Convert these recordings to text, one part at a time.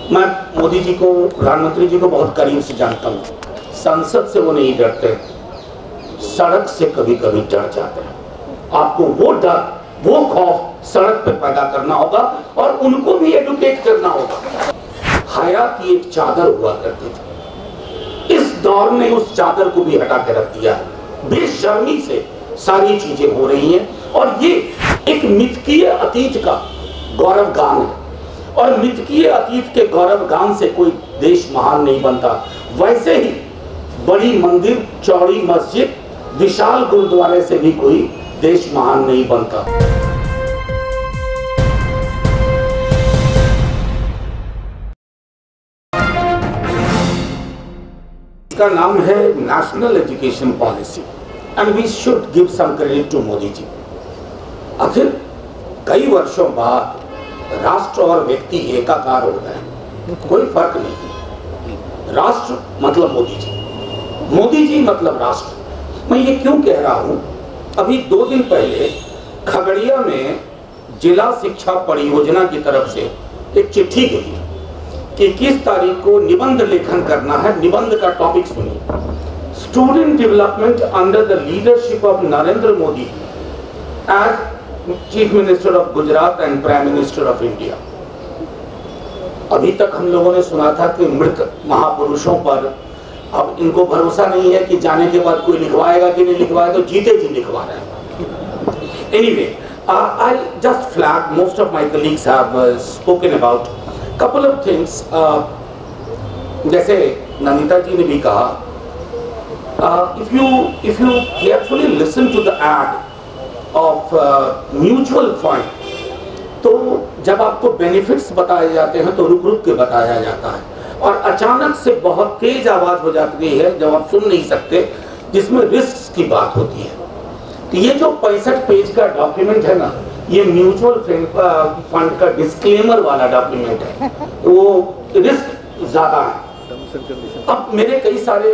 मैं मोदी जी को, प्रधानमंत्री जी को बहुत करीब से जानता हूँ। संसद से वो नहीं डरते, सड़क से कभी कभी डर जाते हैं। आपको वो डर, वो खौफ सड़क पे पैदा करना होगा और उनको भी एडुकेट करना होगा। हया की एक चादर हुआ करती थी, इस दौर ने उस चादर को भी हटा के रख दिया। बेशर्मी से सारी चीजें हो रही हैं और ये एक मिथकीय अतीत का गौरवगान है, और मिथकीय अतीत के गौरवगान से कोई देश महान नहीं बनता। वैसे ही बड़ी मंदिर, चौड़ी मस्जिद, विशाल गुरुद्वारे से भी कोई देश महान नहीं बनता। इसका नाम है national education policy and we should give some credit to Modi ji. आखिर कई वर्षों बाद राष्ट्र और व्यक्ति एकाकार हो गए, कोई फर्क नहीं। राष्ट्र मतलब मोदी जी, मोदी जी मतलब राष्ट्र। मैं ये क्यों कह रहा हूं, अभी 2 दिन पहले खगड़िया में जिला शिक्षा परियोजना की तरफ से एक चिट्ठी गई कि 21 तारीख को निबंध लेखन करना है। निबंध का टॉपिक सुनिए, student development under the leadership of Narendra Modi as chief minister of Gujarat and prime minister of India. अभी तक हम लोगों ने सुना था कि मृत महापुरुषों पर अब इनको भरोसा नहीं है कि जाने के बाद कोई लिखवाएगा कि नहीं लिखवाएगा, तो जीते जी लिखवा रहे हैं। Anyway, I just flag, most of my colleagues have spoken about couple of things, जैसे नंदिता जी ने भी कहा, if you carefully listen to the ad of mutual fund, तो जब आपको बेनिफिट्स बताए जाते हैं तो रुक रुक के बताया जाता है, और अचानक से बहुत तेज आवाज हो जाती है जब आप सुन नहीं सकते, जिसमें रिस्क की बात होती है। तो ये जो 65 पेज का डॉक्यूमेंट है ना, ये म्यूचुअल फंड का डिस्क्लेमर वाला डॉक्यूमेंट है, वो रिस्क ज्यादा है। अब मेरे कई सारे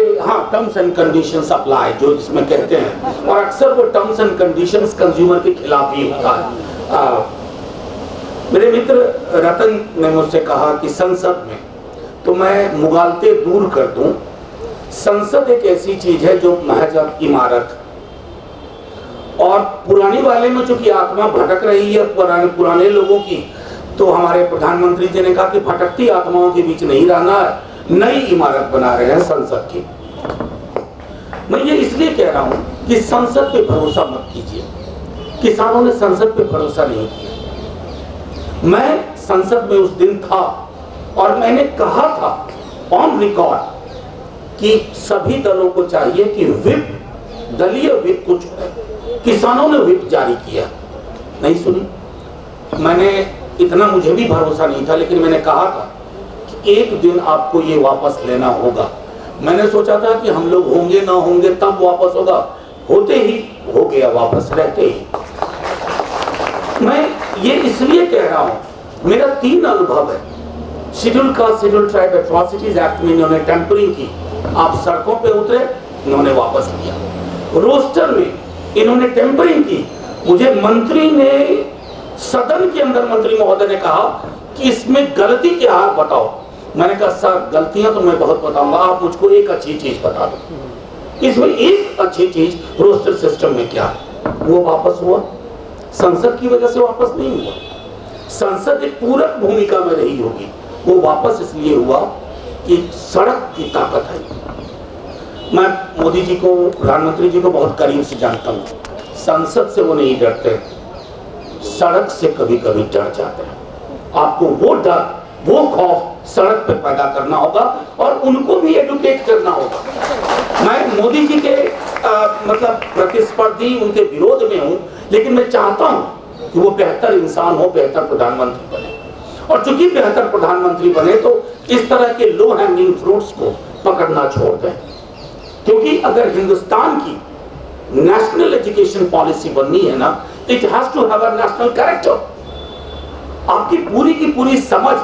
टर्म्स एंड कंडीशंस अप्लाई जो जिसमें कहते हैं, और अक्सर वो टर्म्स एंड कंडीशंस कंज्यूमर के खिलाफ ही होता है। मेरे मित्र रतन ने मुझसे कहा कि संसद में, तो मैं मुगालते दूर कर दूं, संसद एक ऐसी चीज है जो महज इमारत, और पुरानी वाले में चूंकि आत्मा भटक रही है पुराने लोगों की, तो हमारे प्रधानमंत्री जी ने कहा कि भटकती आत्माओं के बीच नहीं रहना है, नई इमारत बना रहे हैं संसद की। मैं ये इसलिए कह रहा हूं कि संसद पे भरोसा मत कीजिए। किसानों ने संसद पे भरोसा नहीं किया। मैं संसद में उस दिन था और मैंने कहा था ऑन रिकॉर्ड कि सभी दलों को चाहिए कि विप, दलीय विप को छोड़े। किसानों ने विप जारी किया, नहीं सुनी। मैंने इतना, मुझे भी भरोसा नहीं था, लेकिन मैंने कहा था कि एक दिन आपको ये वापस लेना होगा। मैंने सोचा था कि हम लोग होंगे ना होंगे तब वापस होगा, होते ही हो गया वापस, रहते ही। मैं ये इसलिए कह रहा हूं, मेरा 3 अनुभव है। Schedule caste schedule tribe atrocities act में इन्होंने टेम्परिंग की, आप सड़कों पे उतरे, इन्होंने वापस लिया। रोस्टर में इन्होंने टेम्परिंग की, मुझे मंत्री ने, सदन के अंदर मंत्री महोदय ने कहा कि इसमें गलती क्या है बताओ। मैंने कहा सर गलतियां तो मैं बहुत बताऊंगा, आप मुझको एक अच्छी चीज बता दो। इसमें एक अच्छी चीज रोस्टर सिस्टम में क्या है, वो वापस हुआ। संसद की वजह से वापस नहीं हुआ, संसद एक पूरक भूमिका में रही होगी, वो वापस इसलिए हुआ कि सड़क की ताकत है। मैं मोदी जी को, प्रधानमंत्री जी को बहुत करीब से जानता हूँ। संसद से वो नहीं डरते, सड़क से कभी कभी डर जाते हैं। आपको वो डर, वो खौफ सड़क पे पैदा करना होगा और उनको भी एडुकेट करना होगा। मैं मोदी जी के मतलब प्रतिस्पर्धी, उनके विरोध में हूँ, लेकिन मैं चाहता हूँ कि वो बेहतर इंसान हो, बेहतर प्रधानमंत्री बने। और चूंकि बेहतर प्रधानमंत्री बने तो इस तरह के लो हैंगिंग फ्रूट्स को पकड़ना छोड़ दें, क्योंकि अगर हिंदुस्तान की नेशनल एजुकेशन पॉलिसी बननी है ना, it has to have a national character. आपकी पूरी की पूरी समझ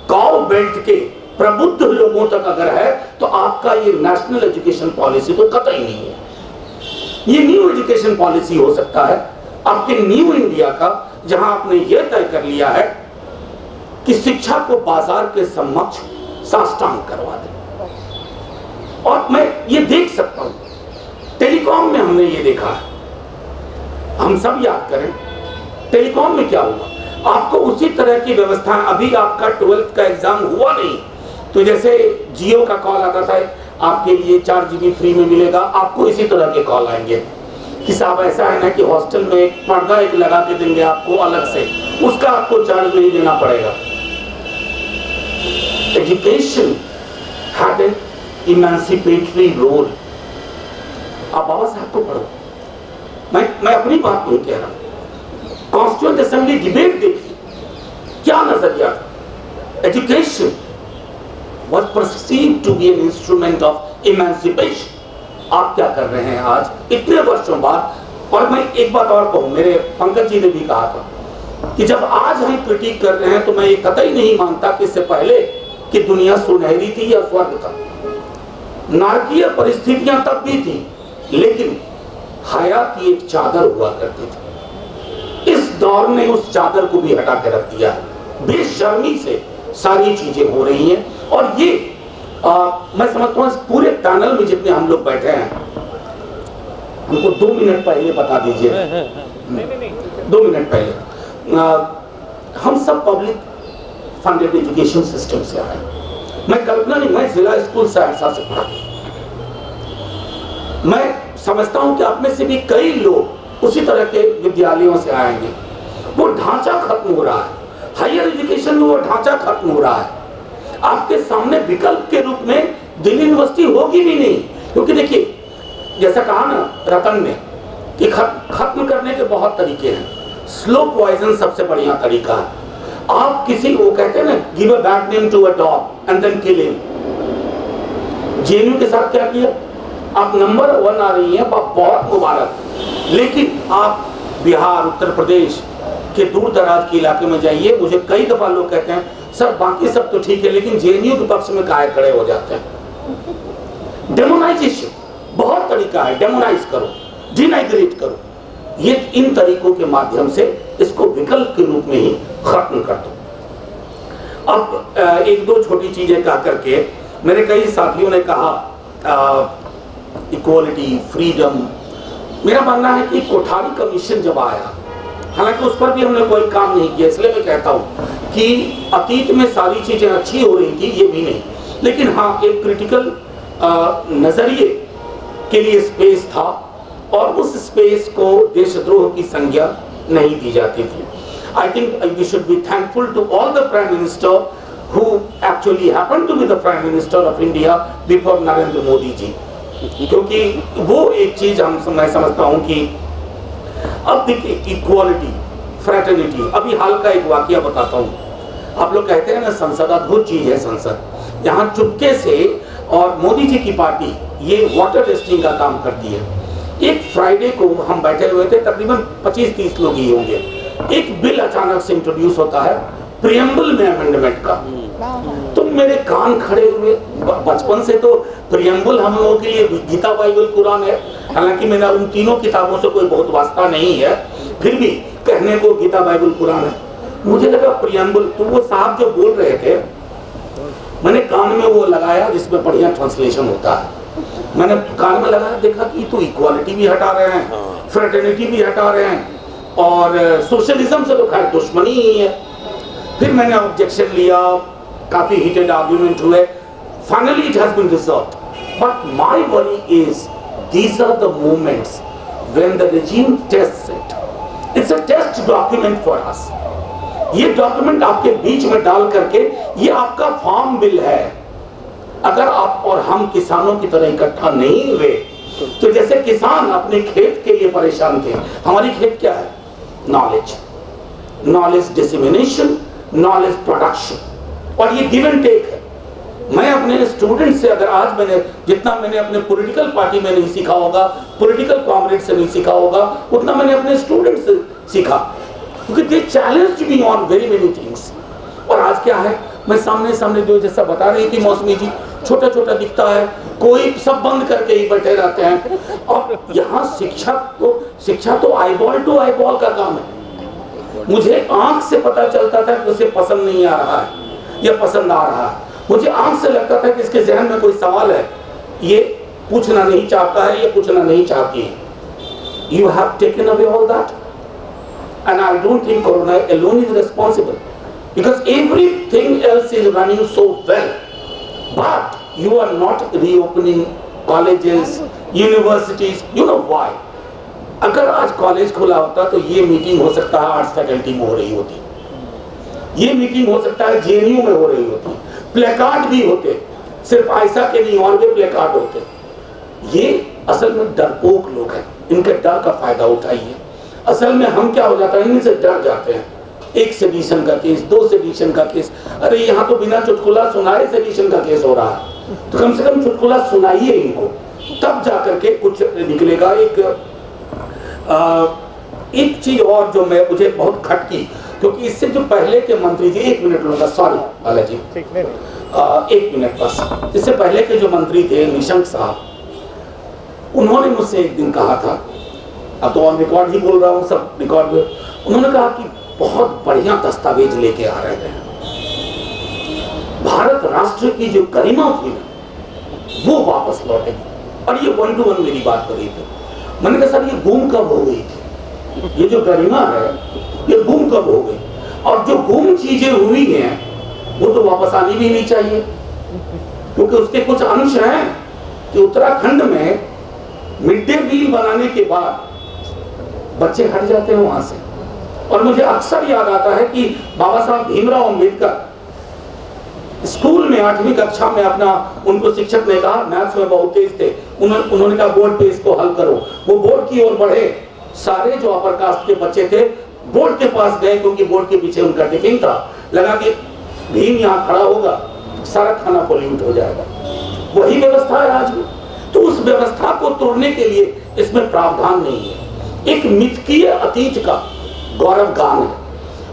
काउ बेल्ट के प्रबुद्ध लोगों तक अगर है, तो आपका ये नेशनल एजुकेशन पॉलिसी तो कतई नहीं है। ये न्यू एजुकेशन पॉलिसी हो सकता है आपके न्यू इंडिया का, जहां आपने ये तय कर लिया है कि शिक्षा को बाजार के समक्ष साष्टांग करवा दे। और मैं ये देख सकता हूं, टेलीकॉम में हमने ये देखा है, हम सब याद करें टेलीकॉम में क्या हुआ। आपको उसी तरह की व्यवस्था, अभी आपका 12th का एग्जाम हुआ नहीं तो जैसे जियो का कॉल आता था आपके लिए 4 GB फ्री में मिलेगा, आपको इसी तरह के कॉल आएंगे कि साहब ऐसा है ना कि हॉस्टल में एक पर्दा एक लगा के देंगे आपको अलग से, उसका आपको चार्ज नहीं देना पड़ेगा। Education had an emancipatory role. आप बाबा साहब को पढ़ो, मैं अपनी बात नहीं कह रहा, कॉन्स्टिट्यूएंट असेंबली डिबेट देखिए, क्या नजरिया था। Education was perceived to be an instrument of emancipation। आप क्या कर रहे हैं आज इतने वर्षों बाद। और मैं एक बात और कहूं, मेरे पंकज जी ने भी कहा था कि जब आज हम क्रिटिक कर रहे हैं तो मैं ये कतई नहीं मानता कि इससे पहले कि दुनिया सुनहरी थी या स्वर्ग था। नारकीय परिस्थितियां तब भी थी, लेकिन हया की एक चादर हुआ करती थी। इस दौर ने उस चादर को भी हटा के रख दिया, बेशर्मी से सारी चीजें हो रही हैं। और ये मैं समझता हूँ पूरे पैनल में जितने हम लोग बैठे हैं, हमको 2 मिनट पहले बता दीजिए, 2 मिनट पहले हम सब पब्लिक फंडेड एजुकेशन सिस्टम से आए। मैं कल्पना नहीं, मैं जिला स्कूल सहरसा से पढ़ा। मैं समझता हूं कि आप में से भी कई लोग उसी तरह के विद्यालयों से आएंगे। वो ढांचा खत्म हो रहा है, हायर एजुकेशन में वो ढांचा खत्म हो रहा है। आपके सामने विकल्प के रूप में दिल्ली यूनिवर्सिटी होगी भी नहीं, क्योंकि देखिए जैसा कहा ना रतन ने कि खत्म करने के बहुत तरीके हैं, स्लो पॉइजन सबसे बढ़िया तरीका है। आप किसी, वो कहते हैं ना, give a bad name to a dog and then kill him. JNU के साथ क्या किया, आप नंबर 1 आ रही हैं, बहुत मुबारक, लेकिन आप बिहार, उत्तर प्रदेश के दूर दराज के इलाके में जाइए, मुझे कई दफा लोग कहते हैं सर बाकी सब तो ठीक है लेकिन जेएनयू के पक्ष में काहे खड़े हो जाते हैं। डेमोनाइजेशन बहुत तरीका है, डेमोनाइज करो, डिनाइग्रेट करो, ये इन तरीकों के माध्यम से इसको विकल्प के रूप में ही खत्म कर दो। अब एक दो छोटी चीजें कह करके मेरे कई साथियों ने कहा इक्वालिटी, फ्रीडम। मेरा मानना है कि कोठारी कमीशन जब आया, हालांकि उस पर भी हमने कोई काम नहीं किया, इसलिए मैं कहता हूं कि अतीत में सारी चीजें अच्छी हो रही थी, ये भी नहीं, लेकिन हाँ एक क्रिटिकल नजरिए के लिए स्पेस था और उस स्पेस को देशद्रोह की संज्ञा नहीं दी जाती थी। I think we should be thankful to all the Prime Minister who actually happened to be the Prime Minister of India before Narendra Modi ji, क्योंकि वो एक चीज मैं समझता हूं कि अब देखिए इक्वालिटी, फ्रेटर्निटी। अभी हाल का एक वाकया बताता हूं। आप लोग कहते हैं ना संसद अद्भुत चीज है, संसद यहाँ चुपके से, और मोदी जी की पार्टी ये वाटर टेस्टिंग का काम करती है। एक फ्राइडे को हम बैठे हुए थे, तकरीबन 25-30 लोग ही होंगे, एक बिल अचानक से इंट्रोड्यूस होता है प्रियम्बल में अमेंडमेंट का। तो मेरे कान खड़े हुए, बचपन से तो प्रियम्बल हम लोगों के लिए गीता, बाइबल, कुरान है, हालांकि मेरा उन तीनों किताबों से कोई बहुत वास्ता नहीं है, फिर भी कहने को गीता, बाइबल, कुरान है। मुझे लगा प्रियम्बल, तो वो साहब जो बोल रहे थे, मैंने कान में वो लगाया जिसमें बढ़िया ट्रांसलेशन होता है, मैंने कान में लगाया, देखा कि तो इक्वालिटी भी हटा रहे हैं, फ्रेटर्निटी भी हटा रहे हैं, और सोशलिज्म से तो खैर दुश्मनी ही है। फिर मैंने ऑब्जेक्शन लिया, काफी हीटेड आर्गुमेंट हुए, finally it has been resolved. But my worry is these are the moments when the regime tests it. It's a test document for us. ये डॉक्यूमेंट आपके बीच में डाल करके, ये आपका फार्म बिल है। अगर आप और हम किसानों की तरह इकट्ठा नहीं हुए, तो जैसे किसान अपने खेत के लिए परेशान थे, हमारी खेत क्या है? Knowledge, knowledge dissemination, knowledge production, और ये गिव एंड टेक है। मैं अपने स्टूडेंट से, अगर आज जितना मैंने अपने पॉलिटिकल पार्टी में नहीं सीखा होगा, पॉलिटिकल कॉमरेड से नहीं सीखा होगा, उतना मैंने अपने स्टूडेंट से सीखा, क्योंकि they challenged me on very many things. और आज क्या है, मैं सामने जो जैसा बता रही थी मौसमी जी, छोटा छोटा दिखता है, कोई सब बंद करके ही बैठे रहते हैं। और यहाँ शिक्षा तो आईबॉल टू आईबॉल का काम है। मुझे आंख से पता चलता था कि उसे पसंद नहीं आ रहा है या पसंद आ रहा है। मुझे आंख से लगता था कि इसके जहन में कोई सवाल है, ये पूछना नहीं चाहता है, ये पूछना नहीं चाहती है। You have taken away all that, and I don't think Corona alone is responsible, because everything else is running so well, but you are not reopening colleges, universities. You know why? अगर आज college खुला होता तो ये meeting हो सकता है arts faculty में हो रही होती, ये मीटिंग हो सकता है जेएनयू में हो रही होती, प्लेकार्ड भी होते, सिर्फ आयशा के नहीं और भी प्लेकार्ड होते। ये असल में डरपोक लोग हैं, इनके डर का फायदा उठाइए। असल में हम क्या हो जाता है, इनसे डर जाते हैं। 1 सेडिशन का केस, 2 सेडिशन का केस, अरे यहाँ तो बिना चुटकुला सुनाए सेडिशन का केस हो रहा है, तो कम से कम चुटकुला सुनाइए इनको, तब जाकर के कुछ निकलेगा। एक चीज और जो मुझे बहुत खटकी, क्योंकि इससे जो पहले के मंत्री थे, 1 मिनट लूंगा, सॉरी बालाजी, 1 मिनट बस। इससे पहले के जो मंत्री थे निशंक साहब, उन्होंने मुझसे एक दिन कहा था, अब तो ऑन रिकॉर्ड ही बोल रहा हूँ, सब रिकॉर्ड में, उन्होंने कहा कि बहुत बढ़िया दस्तावेज लेके आ रहे हैं, भारत राष्ट्र की जो गरिमा थी वो वापस लौटेगी। और ये 1 to 1 मेरी बात कर रही थी। मैंने कहा सर ये गुम कब हो गई थी, ये जो गरिमा है ये गुम कब हो गई, और जो गुम चीजें हुई हैं वो तो वापस आनी भी नहीं चाहिए, क्योंकि उसके कुछ अंश हैं कि उत्तराखंड में मिड डे मील बनाने के बाद बच्चे हट जाते हैं वहां से। और मुझे अक्सर याद आता है कि बाबा साहब भीमराव अंबेडकर स्कूल में 8वीं कक्षा में अपना, उनको शिक्षक ने कहा, मैथ्स में बहुत तेज थे, उन्होंने कहा बोर्ड पे इसको हल करो। वो बोर्ड की ओर बढ़े, सारे जो अपर कास्ट के बच्चे थे बोर्ड के पास गए, क्योंकि बोर्ड के पीछे उनका टिफिन था। लगा कि भीम यहाँ खड़ा होगा, सारा खाना पोल्यूट हो जाएगा। वही व्यवस्था है आज भी। तो उस व्यवस्था को तोड़ने के लिए इसमें प्रावधान नहीं है। एक मिथकीय अतीत का गौरव गान है,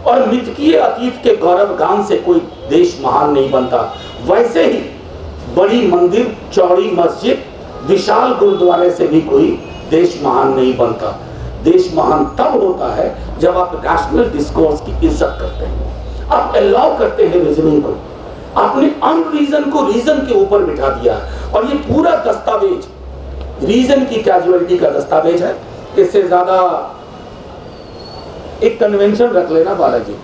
और मिथकीय अतीत के गौरव गान से कोई देश महान नहीं बनता। वैसे ही बड़ी मंदिर, चौड़ी मस्जिद, विशाल गुरुद्वारे से भी कोई देश महान नहीं बनता। देश महान तब होता है जब आप रैशनल डिस्कोर्स की इज्जत करते हैं, आप अलाउ करते हैं रीजनिंग को। आपने अनरीजन को रीजन के ऊपर बिठा दिया, और ये पूरा दस्तावेज रीजन की कैजुअलिटी का दस्तावेज है। इससे ज्यादा एक कन्वेंशन रख लेना बालाजी।